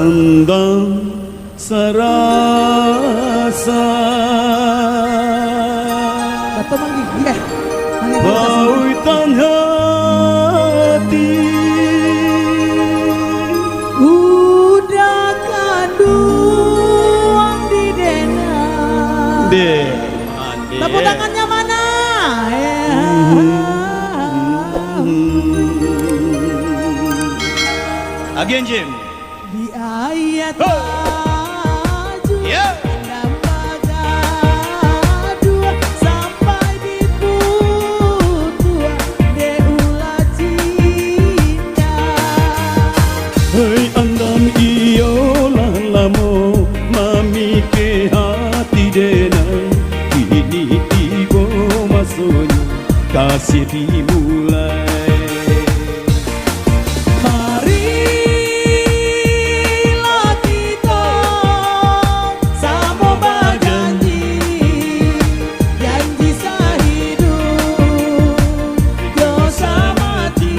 andam sarasa Bato manggi, iya. bautan hati udah kaduang di dena. Tepuk tangannya mana? Again Jim. Di ayat Hei andam iyo lalamo mami ke hati denai kini tiba masanya kasih dimulai. Marilah kita sama berjanji, janji sehidup dosa mati.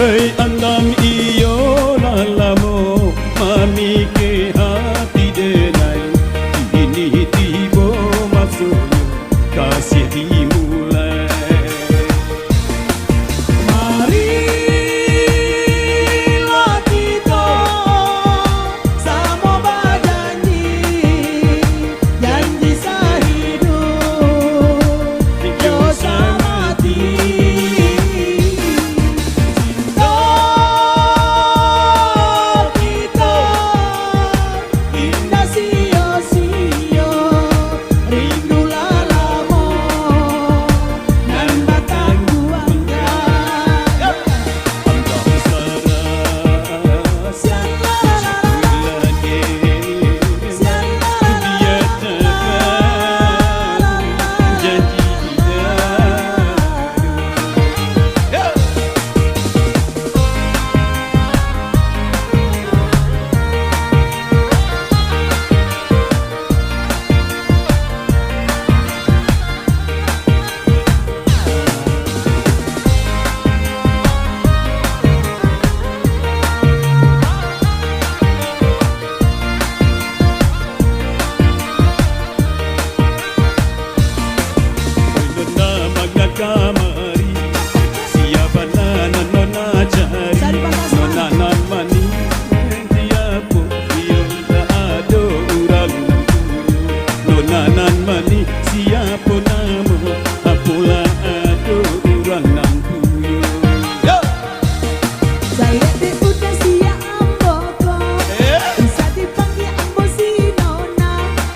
Hei andam iyo lalamo mami ke hati denai kini tiba masanya kasih dimulai. Marilah kita sama berjanji, janji sehidup dosa mati. Kamari siapa nana nona cari nona nan mani tiapo biar ada orang nona nan mani siapa nama apalah ada orang nan puyo. Saya deh udah siap amboko, bisa dipanggil ambo si nona.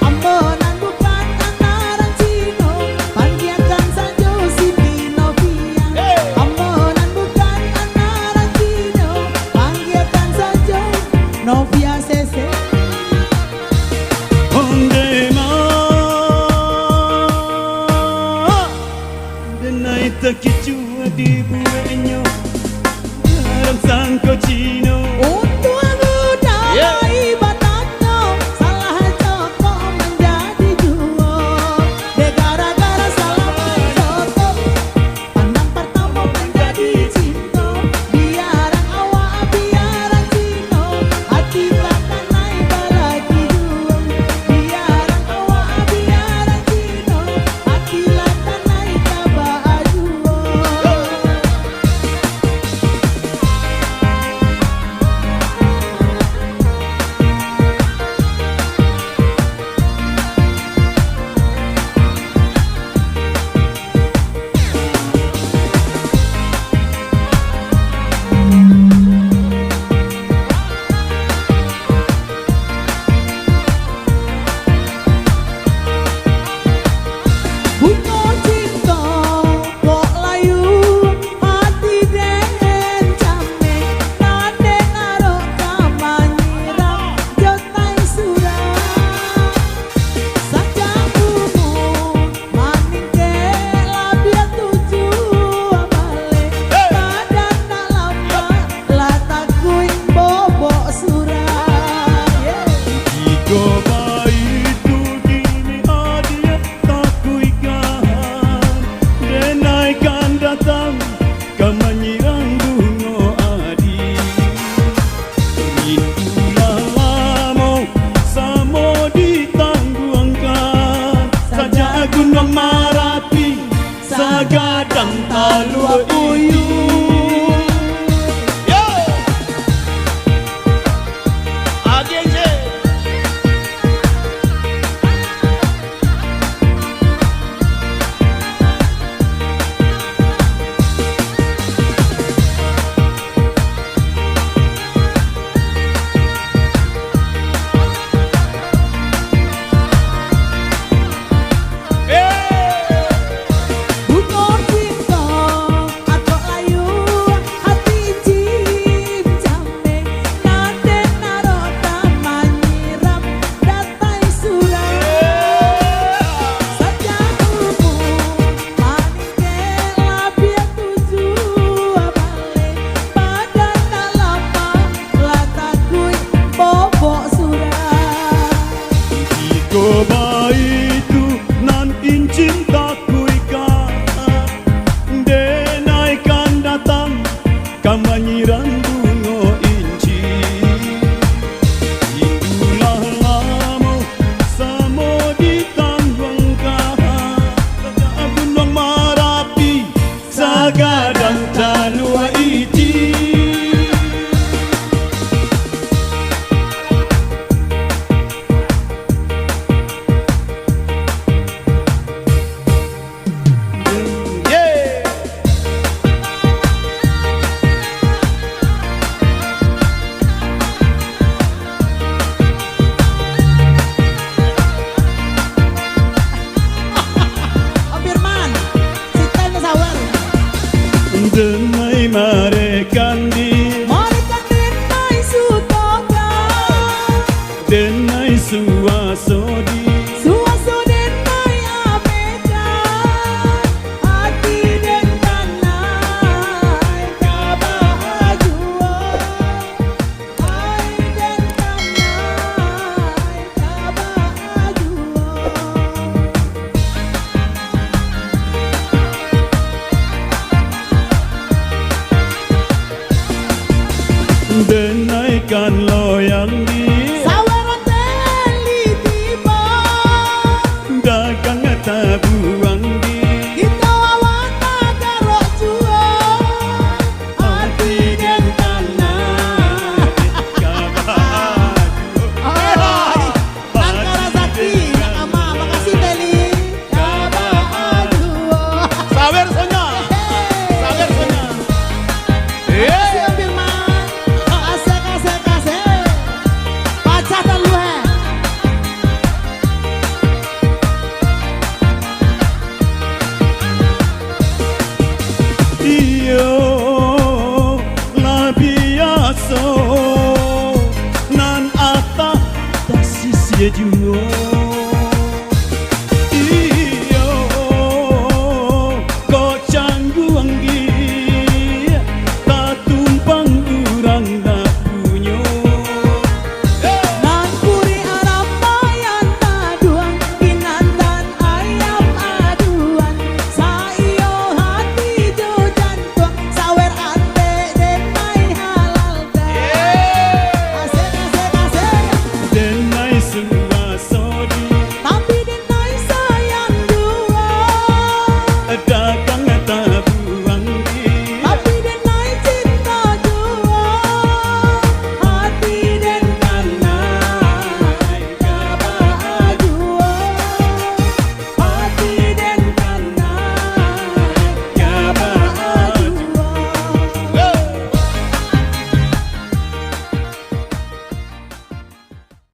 Ambo nan bukan anak Cino, panggilkan saja si Novia. Ambo nan bukan anak Cino, panggilkan saja Novia Sese. Ondema denai terkicu di buahnya dalam sangko Cino. Untuk damai batannya, salah Joko menjadi duo. Deh gara-gara salah Joko, pandang pertama menjadi cinta. Biaran awak, biaran Cino, hati Coba itu kini hadiah tak kuikan, denaikan datang kau menyirang gunung adi. Itulah lamo samo ditangguhkan, saja gunung Marapi sagadang talua uyuh. Coba itu nan incin tak kuikan, denaikan datang kamanyirang bungo inci. Itulah lamo samo ditangguhkan, saja gunung Marapi sagadang talua iti. Denai marekandi, denai sutoga, denai suasodi, denai ameka, hati dan tanai kabahajuan, hai dan tanai kabahajuan. denaikan loyang di Sawaran teli tiba, dagang tabuang di kita wawan magarok jual, hati dan tanah. Angkara Sakti, Kak Ama, makasih Teli. Kabahajuan. Sawer sonya, sawer sonya. Makasih Om Firman. Asik. Pacatan lu he. Iyo la biaso nan ata tasisi juo.